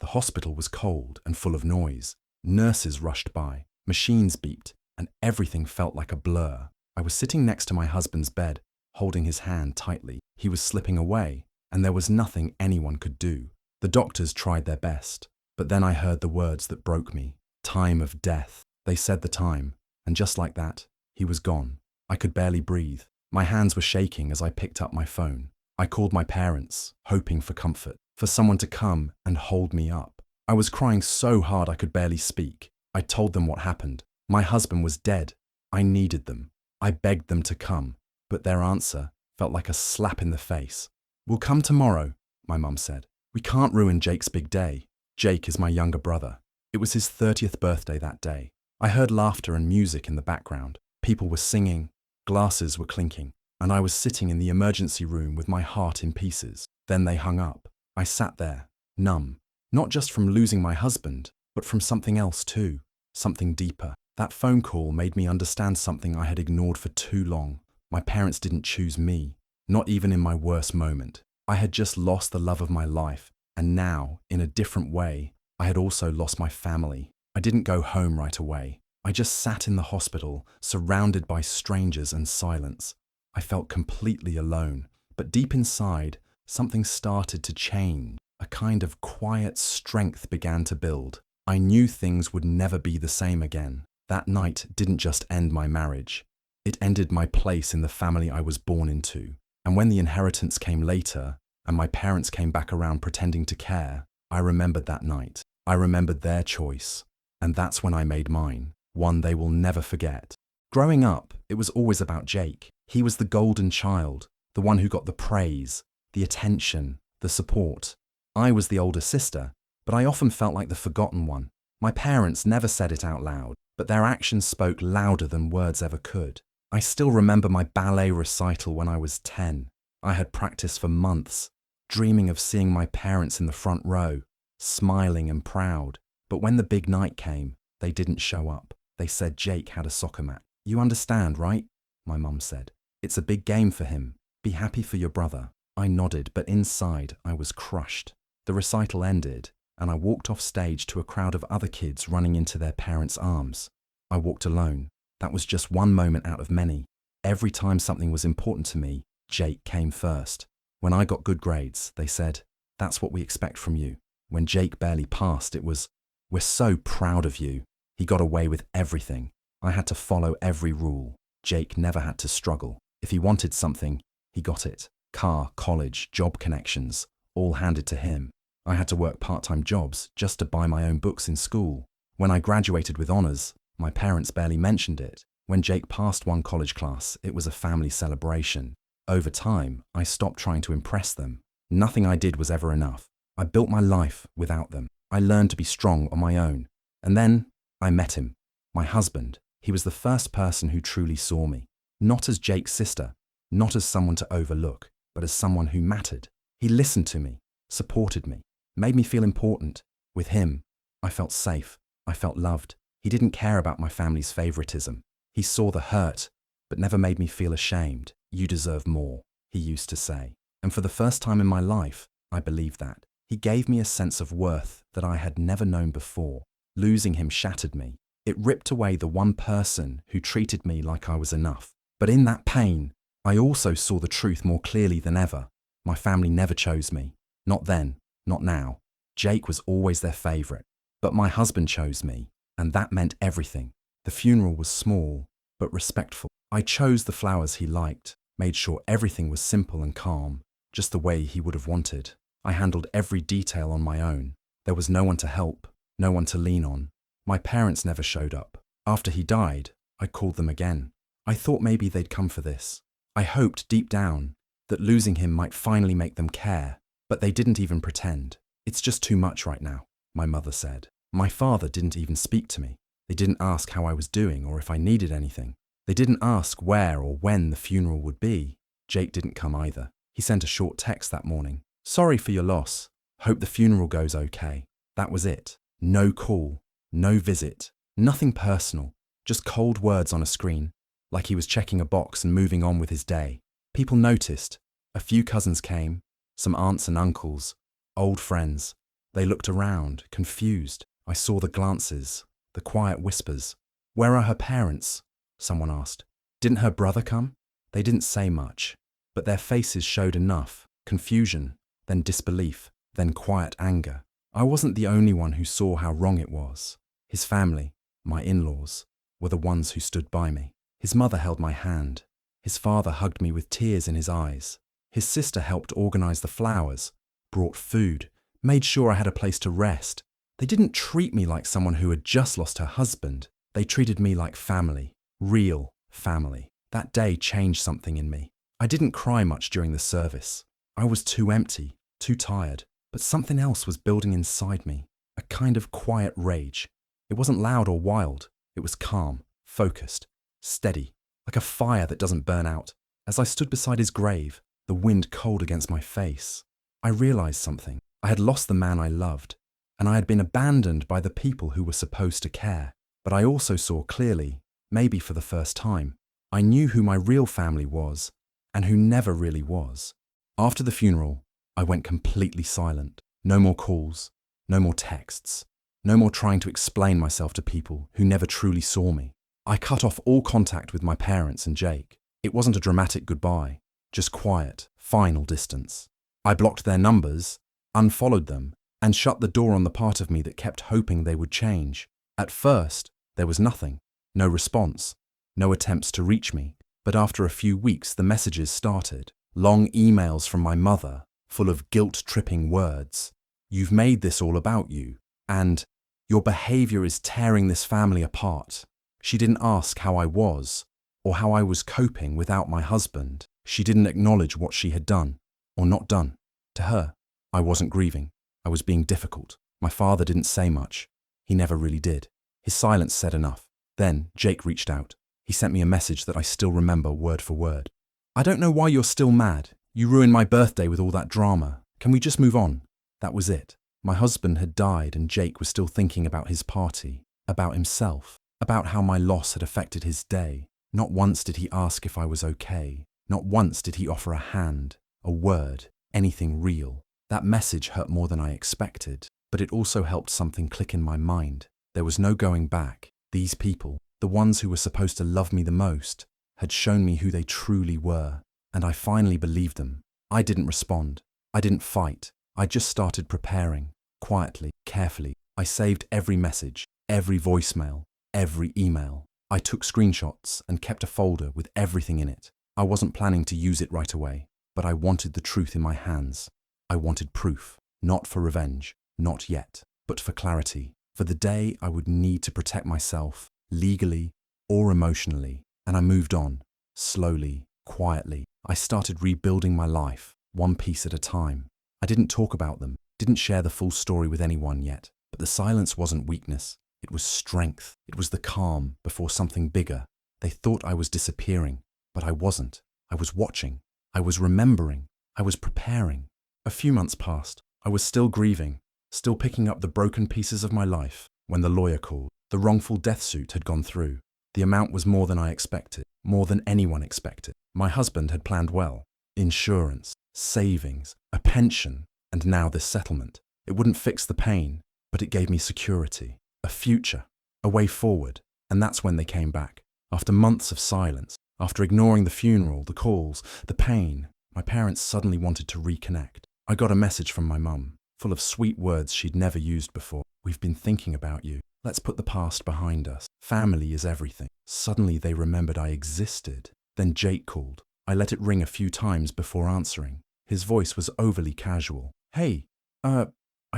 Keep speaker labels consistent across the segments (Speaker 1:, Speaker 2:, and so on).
Speaker 1: The hospital was cold and full of noise. Nurses rushed by, machines beeped, and everything felt like a blur. I was sitting next to my husband's bed, holding his hand tightly. He was slipping away, and there was nothing anyone could do. The doctors tried their best, but then I heard the words that broke me. Time of death. They said the time, and just like that, he was gone. I could barely breathe. My hands were shaking as I picked up my phone. I called my parents, hoping for comfort, for someone to come and hold me up. I was crying so hard I could barely speak. I told them what happened. My husband was dead. I needed them. I begged them to come, but their answer felt like a slap in the face. "We'll come tomorrow," my mum said. "We can't ruin Jake's big day." Jake is my younger brother. It was his 30th birthday that day. I heard laughter and music in the background. People were singing, glasses were clinking, and I was sitting in the emergency room with my heart in pieces. Then they hung up. I sat there, numb, not just from losing my husband, but from something else too, something deeper. That phone call made me understand something I had ignored for too long. My parents didn't choose me, not even in my worst moment. I had just lost the love of my life, and now, in a different way, I had also lost my family. I didn't go home right away. I just sat in the hospital, surrounded by strangers and silence. I felt completely alone, but deep inside, something started to change. A kind of quiet strength began to build. I knew things would never be the same again. That night didn't just end my marriage. It ended my place in the family I was born into. And when the inheritance came later, and my parents came back around pretending to care, I remembered that night. I remembered their choice. And that's when I made mine, one they will never forget. Growing up, it was always about Jake. He was the golden child, the one who got the praise, the attention, the support. I was the older sister, but I often felt like the forgotten one. My parents never said it out loud, but their actions spoke louder than words ever could. I still remember my ballet recital when I was 10. I had practiced for months, dreaming of seeing my parents in the front row, smiling and proud. But when the big night came, they didn't show up. They said Jake had a soccer match. "You understand, right?" my mum said. "It's a big game for him. Be happy for your brother." I nodded, but inside I was crushed. The recital ended, and I walked off stage to a crowd of other kids running into their parents' arms. I walked alone. That was just one moment out of many. Every time something was important to me, Jake came first. When I got good grades, they said, "That's what we expect from you." When Jake barely passed, it was, "We're so proud of you." He got away with everything. I had to follow every rule. Jake never had to struggle. If he wanted something, he got it. Car, college, job connections, all handed to him. I had to work part-time jobs just to buy my own books in school. When I graduated with honours, my parents barely mentioned it. When Jake passed one college class, it was a family celebration. Over time, I stopped trying to impress them. Nothing I did was ever enough. I built my life without them. I learned to be strong on my own. And then I met him, my husband. He was the first person who truly saw me. Not as Jake's sister, not as someone to overlook, but as someone who mattered. He listened to me, supported me, made me feel important. With him, I felt safe. I felt loved. He didn't care about my family's favoritism. He saw the hurt, but never made me feel ashamed. "You deserve more," he used to say. And for the first time in my life, I believed that. He gave me a sense of worth that I had never known before. Losing him shattered me. It ripped away the one person who treated me like I was enough. But in that pain, I also saw the truth more clearly than ever. My family never chose me. Not then, not now. Jake was always their favourite. But my husband chose me, and that meant everything. The funeral was small, but respectful. I chose the flowers he liked, made sure everything was simple and calm, just the way he would have wanted. I handled every detail on my own. There was no one to help, no one to lean on. My parents never showed up. After he died, I called them again. I thought maybe they'd come for this. I hoped deep down that losing him might finally make them care, but they didn't even pretend. "It's just too much right now," my mother said. My father didn't even speak to me. They didn't ask how I was doing or if I needed anything. They didn't ask where or when the funeral would be. Jake didn't come either. He sent a short text that morning. "Sorry for your loss. Hope the funeral goes okay." That was it. No call, no visit, nothing personal, just cold words on a screen, like he was checking a box and moving on with his day. People noticed. A few cousins came, some aunts and uncles, old friends. They looked around, confused. I saw the glances, the quiet whispers. "Where are her parents?" someone asked. "Didn't her brother come?" They didn't say much, but their faces showed enough: confusion, then disbelief, then quiet anger. I wasn't the only one who saw how wrong it was. His family, my in-laws, were the ones who stood by me. His mother held my hand. His father hugged me with tears in his eyes. His sister helped organize the flowers, brought food, made sure I had a place to rest. They didn't treat me like someone who had just lost her husband. They treated me like family, real family. That day changed something in me. I didn't cry much during the service. I was too empty, too tired, but something else was building inside me, a kind of quiet rage. It wasn't loud or wild. It was calm, focused, steady, like a fire that doesn't burn out. As I stood beside his grave, the wind cold against my face, I realized something. I had lost the man I loved, and I had been abandoned by the people who were supposed to care. But I also saw clearly, maybe for the first time, I knew who my real family was and who never really was. After the funeral, I went completely silent. No more calls, no more texts, no more trying to explain myself to people who never truly saw me. I cut off all contact with my parents and Jake. It wasn't a dramatic goodbye, just quiet, final distance. I blocked their numbers, unfollowed them, and shut the door on the part of me that kept hoping they would change. At first, there was nothing, no response, no attempts to reach me. But after a few weeks, the messages started. Long emails from my mother, full of guilt-tripping words. "You've made this all about you," and "Your behavior is tearing this family apart." She didn't ask how I was, or how I was coping without my husband. She didn't acknowledge what she had done, or not done. To her, I wasn't grieving. I was being difficult. My father didn't say much. He never really did. His silence said enough. Then Jake reached out. He sent me a message that I still remember word for word. "I don't know why you're still mad. You ruined my birthday with all that drama. Can we just move on?" That was it. My husband had died and Jake was still thinking about his party, about himself, about how my loss had affected his day. Not once did he ask if I was okay. Not once did he offer a hand, a word, anything real. That message hurt more than I expected, but it also helped something click in my mind. There was no going back. These people, the ones who were supposed to love me the most, had shown me who they truly were, and I finally believed them. I didn't respond. I didn't fight. I just started preparing, quietly, carefully. I saved every message, every voicemail, every email. I took screenshots and kept a folder with everything in it. I wasn't planning to use it right away, but I wanted the truth in my hands. I wanted proof, not for revenge, not yet, but for clarity, for the day I would need to protect myself, legally or emotionally. And I moved on, slowly, quietly. I started rebuilding my life, one piece at a time. I didn't talk about them, didn't share the full story with anyone yet, but the silence wasn't weakness. It was strength. It was the calm before something bigger. They thought I was disappearing, but I wasn't. I was watching. I was remembering. I was preparing. A few months passed. I was still grieving, still picking up the broken pieces of my life, when the lawyer called. The wrongful death suit had gone through. The amount was more than I expected, more than anyone expected. My husband had planned well. Insurance, savings, a pension, and now this settlement. It wouldn't fix the pain, but it gave me security, a future, a way forward. And that's when they came back. After months of silence, after ignoring the funeral, the calls, the pain, my parents suddenly wanted to reconnect. I got a message from my mum, full of sweet words she'd never used before. "We've been thinking about you. Let's put the past behind us. Family is everything." Suddenly they remembered I existed. Then Jake called. I let it ring a few times before answering. His voice was overly casual. "Hey, I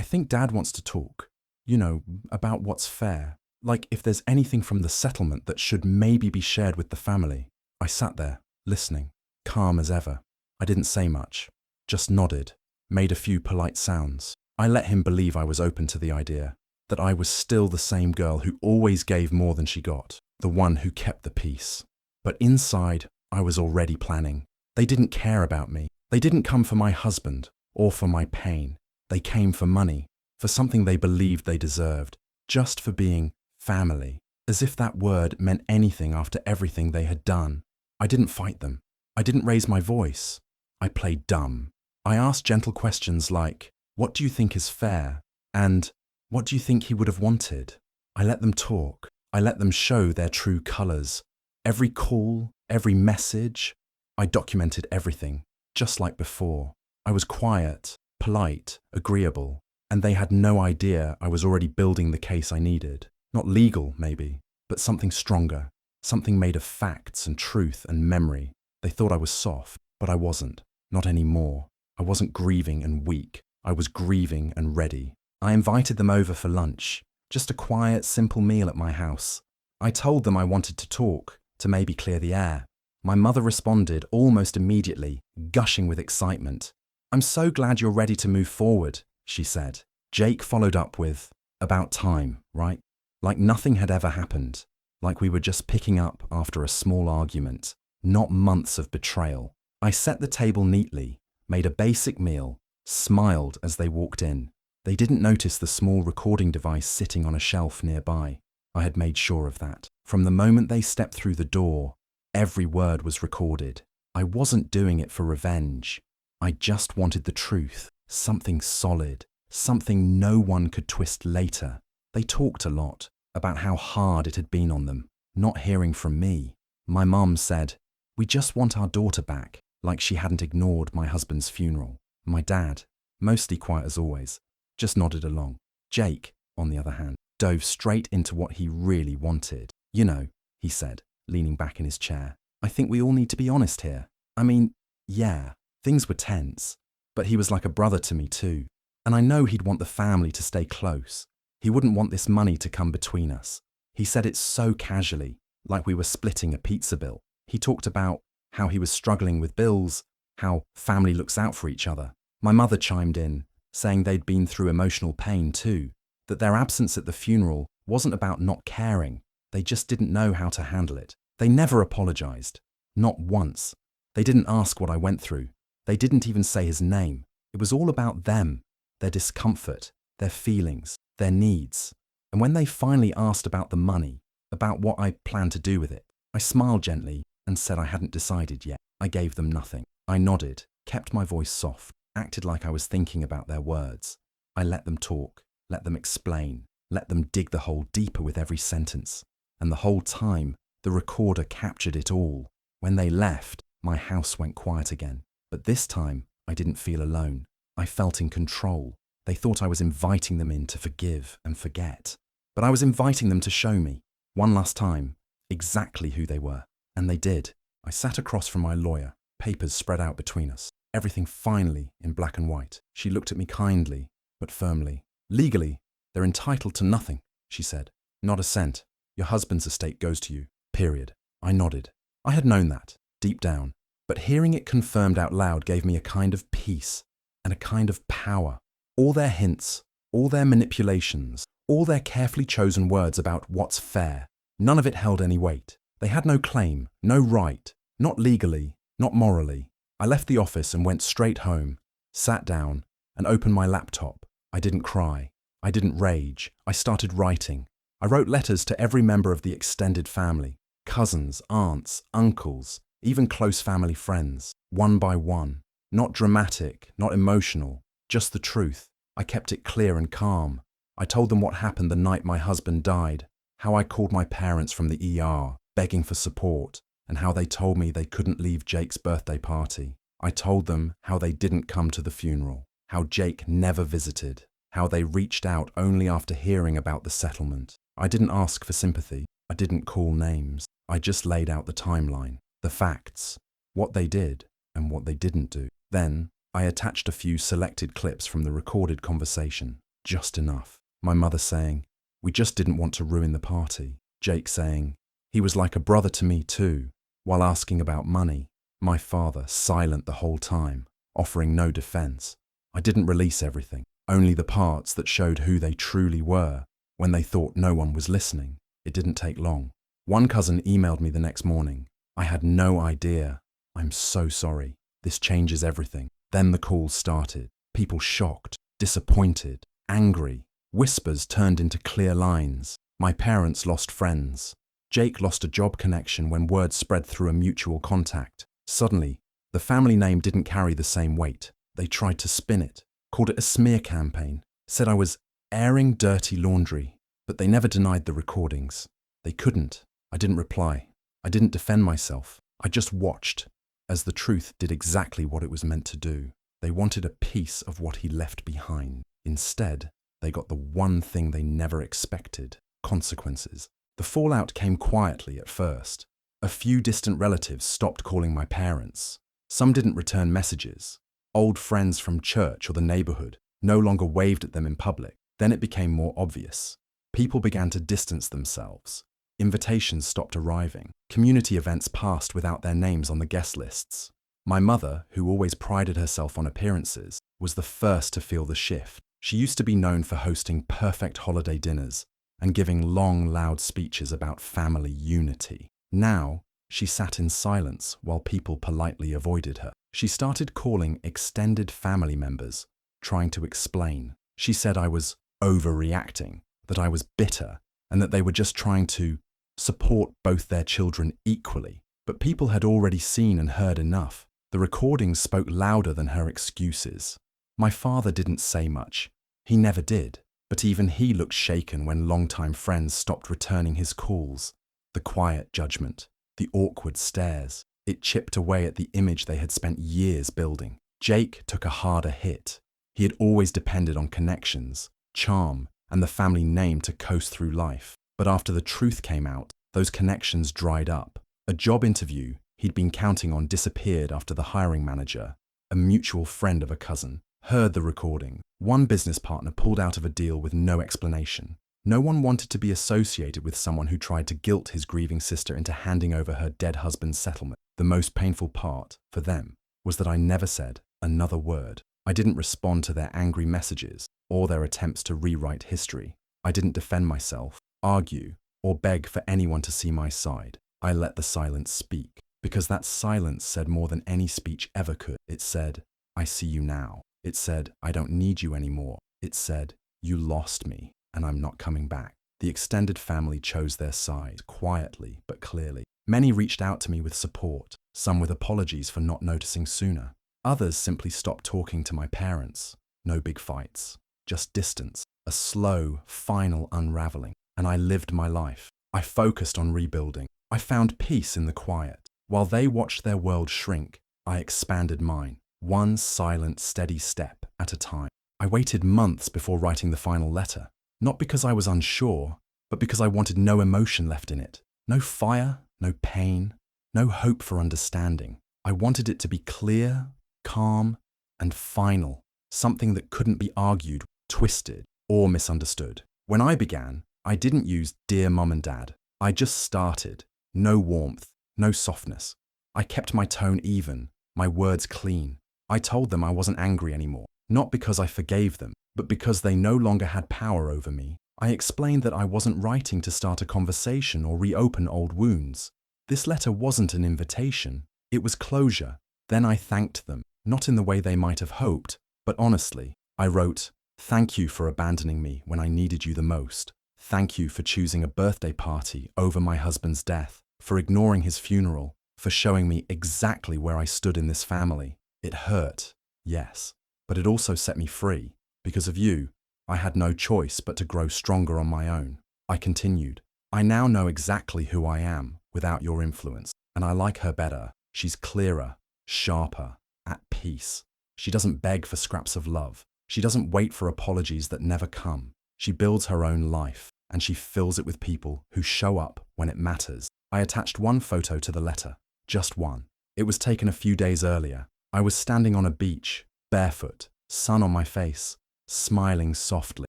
Speaker 1: think Dad wants to talk. You know, about what's fair. Like if there's anything from the settlement that should maybe be shared with the family." I sat there, listening, calm as ever. I didn't say much, just nodded, made a few polite sounds. I let him believe I was open to the idea, that I was still the same girl who always gave more than she got, the one who kept the peace. But inside, I was already planning. They didn't care about me. They didn't come for my husband or for my pain. They came for money, for something they believed they deserved, just for being family, as if that word meant anything after everything they had done. I didn't fight them. I didn't raise my voice. I played dumb. I asked gentle questions like, "What do you think is fair?" And what do you think he would have wanted? I let them talk. I let them show their true colors. Every call, every message, I documented everything, just like before. I was quiet, polite, agreeable, and they had no idea I was already building the case I needed. Not legal, maybe, but something stronger, something made of facts and truth and memory. They thought I was soft, but I wasn't. Not anymore. I wasn't grieving and weak. I was grieving and ready. I invited them over for lunch, just a quiet, simple meal at my house. I told them I wanted to talk, to maybe clear the air. My mother responded almost immediately, gushing with excitement. "I'm so glad you're ready to move forward," she said. Jake followed up with, "About time, right?" Like nothing had ever happened, like we were just picking up after a small argument, not months of betrayal. I set the table neatly, made a basic meal, smiled as they walked in. They didn't notice the small recording device sitting on a shelf nearby. I had made sure of that. From the moment they stepped through the door, every word was recorded. I wasn't doing it for revenge. I just wanted the truth, something solid, something no one could twist later. They talked a lot about how hard it had been on them, not hearing from me. My mum said, "We just want our daughter back," like she hadn't ignored my husband's funeral. My dad, mostly quiet as always, just nodded along. Jake, on the other hand, dove straight into what he really wanted. "You know," he said, leaning back in his chair, "I think we all need to be honest here. I mean, yeah, things were tense, but he was like a brother to me too. And I know he'd want the family to stay close. He wouldn't want this money to come between us." He said it so casually, like we were splitting a pizza bill. He talked about how he was struggling with bills, how family looks out for each other. My mother chimed in, saying they'd been through emotional pain too, that their absence at the funeral wasn't about not caring, they just didn't know how to handle it. They never apologized, not once. They didn't ask what I went through. They didn't even say his name. It was all about them, their discomfort, their feelings, their needs. And when they finally asked about the money, about what I planned to do with it, I smiled gently and said I hadn't decided yet. I gave them nothing. I nodded, kept my voice soft, acted like I was thinking about their words. I let them talk, let them explain, let them dig the hole deeper with every sentence. And the whole time, the recorder captured it all. When they left, my house went quiet again. But this time, I didn't feel alone. I felt in control. They thought I was inviting them in to forgive and forget. But I was inviting them to show me, one last time, exactly who they were. And they did. I sat across from my lawyer, papers spread out between us. Everything finally in black and white. She looked at me kindly, but firmly. "Legally, they're entitled to nothing," she said. "Not a cent. Your husband's estate goes to you, period." I nodded. I had known that, deep down, but hearing it confirmed out loud gave me a kind of peace and a kind of power. All their hints, all their manipulations, all their carefully chosen words about what's fair, none of it held any weight. They had no claim, no right, not legally, not morally. I left the office and went straight home, sat down, and opened my laptop. I didn't cry. I didn't rage. I started writing. I wrote letters to every member of the extended family, cousins, aunts, uncles, even close family friends, one by one. Not dramatic, not emotional, just the truth. I kept it clear and calm. I told them what happened the night my husband died, how I called my parents from the ER, begging for support, and how they told me they couldn't leave Jake's birthday party. I told them how they didn't come to the funeral, how Jake never visited, how they reached out only after hearing about the settlement. I didn't ask for sympathy. I didn't call names. I just laid out the timeline, the facts, what they did and what they didn't do. Then I attached a few selected clips from the recorded conversation, just enough. My mother saying, "We just didn't want to ruin the party." Jake saying, "He was like a brother to me too," while asking about money. My father silent the whole time, offering no defense. I didn't release everything, only the parts that showed who they truly were when they thought no one was listening. It didn't take long. One cousin emailed me the next morning. "I had no idea. I'm so sorry. This changes everything." Then the calls started. People shocked, disappointed, angry. Whispers turned into clear lines. My parents lost friends. Jake lost a job connection when word spread through a mutual contact. Suddenly, the family name didn't carry the same weight. They tried to spin it, called it a smear campaign, said I was airing dirty laundry, but they never denied the recordings. They couldn't. I didn't reply. I didn't defend myself. I just watched, as the truth did exactly what it was meant to do. They wanted a piece of what he left behind. Instead, they got the one thing they never expected: consequences. The fallout came quietly at first. A few distant relatives stopped calling my parents. Some didn't return messages. Old friends from church or the neighborhood no longer waved at them in public. Then it became more obvious. People began to distance themselves. Invitations stopped arriving. Community events passed without their names on the guest lists. My mother, who always prided herself on appearances, was the first to feel the shift. She used to be known for hosting perfect holiday dinners and giving long, loud speeches about family unity. Now, she sat in silence while people politely avoided her. She started calling extended family members, trying to explain. She said I was overreacting, that I was bitter, and that they were just trying to support both their children equally. But people had already seen and heard enough. The recordings spoke louder than her excuses. My father didn't say much. He never did. But even he looked shaken when longtime friends stopped returning his calls. The quiet judgment, the awkward stares, it chipped away at the image they had spent years building. Jake took a harder hit. He had always depended on connections, charm, and the family name to coast through life. But after the truth came out, those connections dried up. A job interview he'd been counting on disappeared after the hiring manager, a mutual friend of a cousin, heard the recording. One business partner pulled out of a deal with no explanation. No one wanted to be associated with someone who tried to guilt his grieving sister into handing over her dead husband's settlement. The most painful part, for them, was that I never said another word. I didn't respond to their angry messages or their attempts to rewrite history. I didn't defend myself, argue, or beg for anyone to see my side. I let the silence speak, because that silence said more than any speech ever could. It said, "I see you now." It said, "I don't need you anymore." It said, "You lost me, and I'm not coming back." The extended family chose their side, quietly but clearly. Many reached out to me with support, some with apologies for not noticing sooner. Others simply stopped talking to my parents. No big fights, just distance, a slow, final unraveling. And I lived my life. I focused on rebuilding. I found peace in the quiet. While they watched their world shrink, I expanded mine, one silent, steady step at a time. I waited months before writing the final letter, not because I was unsure, but because I wanted no emotion left in it. No fire, no pain, no hope for understanding. I wanted it to be clear, calm, and final, something that couldn't be argued, twisted, or misunderstood. When I began, I didn't use "Dear Mum and Dad." I just started. No warmth, no softness. I kept my tone even, my words clean. I told them I wasn't angry anymore, not because I forgave them, but because they no longer had power over me. I explained that I wasn't writing to start a conversation or reopen old wounds. This letter wasn't an invitation, it was closure. Then I thanked them, not in the way they might have hoped, but honestly. I wrote, "Thank you for abandoning me when I needed you the most. Thank you for choosing a birthday party over my husband's death, for ignoring his funeral, for showing me exactly where I stood in this family. It hurt, yes, but it also set me free. Because of you, I had no choice but to grow stronger on my own." I continued, "I now know exactly who I am without your influence, and I like her better. She's clearer, sharper, at peace. She doesn't beg for scraps of love. She doesn't wait for apologies that never come. She builds her own life, and she fills it with people who show up when it matters." I attached one photo to the letter, just one. It was taken a few days earlier. I was standing on a beach, barefoot, sun on my face, smiling softly.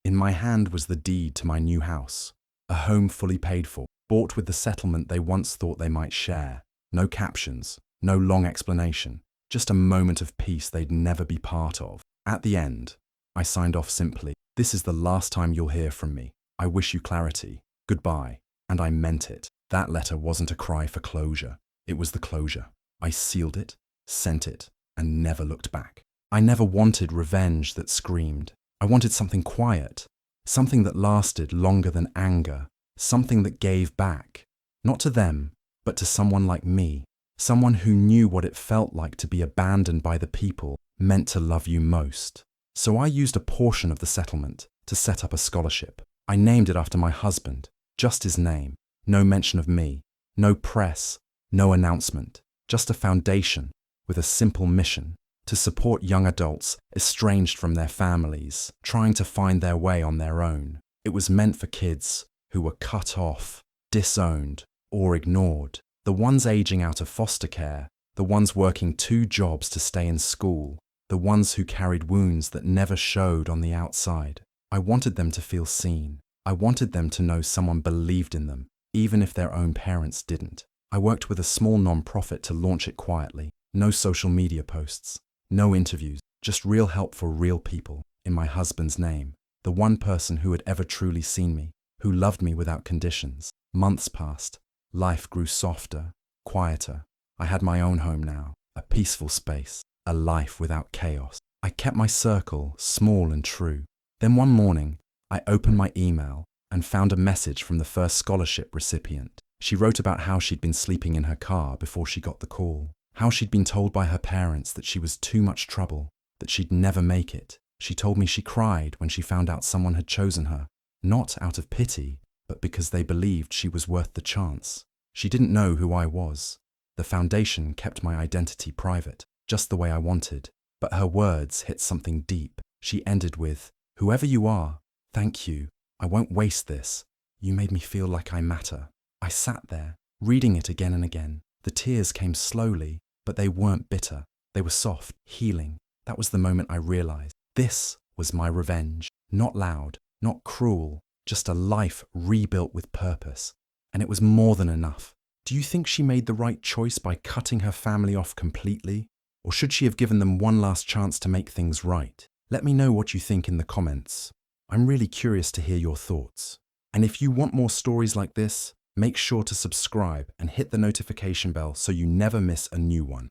Speaker 1: In my hand was the deed to my new house, a home fully paid for, bought with the settlement they once thought they might share. No captions, no long explanation, just a moment of peace they'd never be part of. At the end, I signed off simply, "This is the last time you'll hear from me. I wish you clarity. Goodbye." And I meant it. That letter wasn't a cry for closure. It was the closure. I sealed it, sent it, and never looked back. I never wanted revenge that screamed. I wanted something quiet, something that lasted longer than anger, something that gave back, not to them, but to someone like me, someone who knew what it felt like to be abandoned by the people meant to love you most. So I used a portion of the settlement to set up a scholarship. I named it after my husband, just his name. No mention of me, no press, no announcement, just a foundation with a simple mission to support young adults estranged from their families, trying to find their way on their own. It was meant for kids who were cut off, disowned, or ignored. The ones aging out of foster care, the ones working 2 jobs to stay in school, the ones who carried wounds that never showed on the outside. I wanted them to feel seen. I wanted them to know someone believed in them, even if their own parents didn't. I worked with a small non-profit to launch it quietly. No social media posts, no interviews, just real help for real people, in my husband's name. The one person who had ever truly seen me, who loved me without conditions. Months passed. Life grew softer, quieter. I had my own home now, a peaceful space, a life without chaos. I kept my circle small and true. Then one morning, I opened my email and found a message from the first scholarship recipient. She wrote about how she'd been sleeping in her car before she got the call, how she'd been told by her parents that she was too much trouble, that she'd never make it. She told me she cried when she found out someone had chosen her, not out of pity, but because they believed she was worth the chance. She didn't know who I was. The foundation kept my identity private, just the way I wanted, but her words hit something deep. She ended with, "Whoever you are, thank you. I won't waste this. You made me feel like I matter." I sat there, reading it again and again. The tears came slowly, but they weren't bitter. They were soft, healing. That was the moment I realized. This was my revenge. Not loud, not cruel, just a life rebuilt with purpose. And it was more than enough. Do you think she made the right choice by cutting her family off completely? Or should she have given them one last chance to make things right? Let me know what you think in the comments. I'm really curious to hear your thoughts. And if you want more stories like this, make sure to subscribe and hit the notification bell so you never miss a new one.